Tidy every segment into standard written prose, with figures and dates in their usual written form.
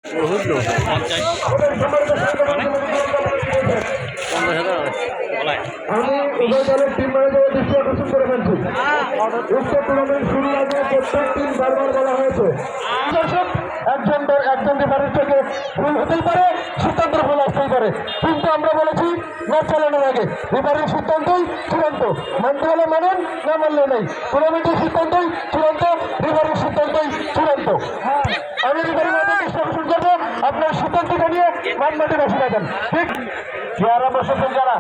বহুত লোক 50,000 আমি উভয় দলের টিম ম্যানেজারের দৃষ্টি আকর্ষণ করে ফেলছি। উক্ত টুর্নামেন্ট শুরুর আগে প্রত্যেক টিম বারবার বলা হয়েছে একজন রেফারির থেকে ভুল হতেই পারে, সিদ্ধান্তের ভুল আসতেই পারে, কিন্তু আমরা বলেছি ম্যাচ চালানোর আগে রেফারির সিদ্ধান্তই চূড়ান্ত, মানতে হলে মানেন, না মানলে নেই। টুর্নামেন্টের সিদ্ধান্তই চূড়ান্ত, রেফারির সিদ্ধান্তই চূড়ান্ত। আমি রেফারির মাঝে দৃষ্টি আকর্ষণ করবো, আপনার সিদ্ধান্তটা নিয়ে মান মাঠে বসে দেন। ঠিক চেয়ারা বসেছেন যারা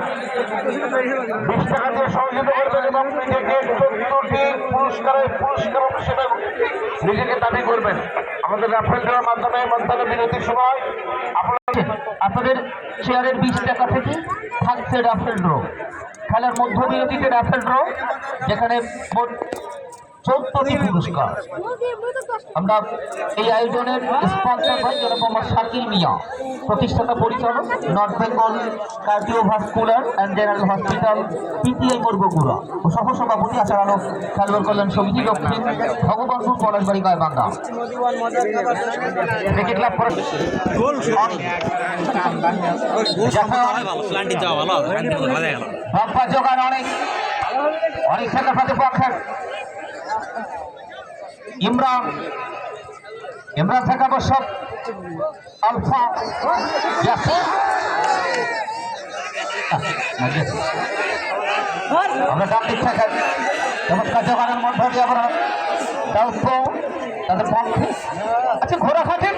20 টাকা দিয়ে সহযোগিতা করবেন এবং নিজেকে 70টি পুরস্কার হিসেবে নিজেকে দাবি করবেন। আমাদের রাফেল দেওয়ার মাধ্যমে মন্তব্য বিরতির সময় আপনাদের চেয়ারের 20 টাকা থেকে থাকছে রাফেল ড্র। খেলার মধ্য বিরতিতে রাফেল ড্র, যেখানে মোট 14টি পুরস্কার। আমরা এই আয়োজনের স্পন্সর ভাই জনাব মোহাম্মদ শাকিল মিয়া, প্রতিষ্ঠাতা পরিচালক, North Bengal cardiovascular and general hospital, PTI Borgura ও সহসভাপতি আচারানো খেলোয়াড় কল্যাণ সমিতি, দক্ষিণ ভগবানপুর পলাশবাড়ি গাইবান্ধা। ক্রিকেট ক্লাব যোগান অনেক অনেক সেনাপতি পক্ষের ইমরান থেকে অবশ্যক আলফা আমরা ডান দিক থেকে চমৎকার জোগানের মধ্য দিয়ে আমরা দায়িত্ব তাদের পক্ষে। আচ্ছা, ঘোড়া খাটেন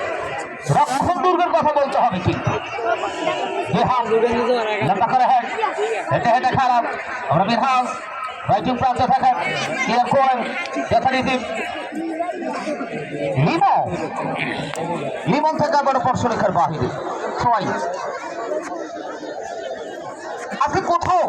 রক্ষণ দুর্গের কথা বলতে হবে, কিন্তু লম্বা করে হেঁটে হেঁটে খারাপ আমরা বিধান রাইটিং প্রান্তে থাকেন ক্লিয়ার করেন যথারীতি লিমন থেকে আবার পর্ষরেখার বাহিরে সবাই আজকে কোথাও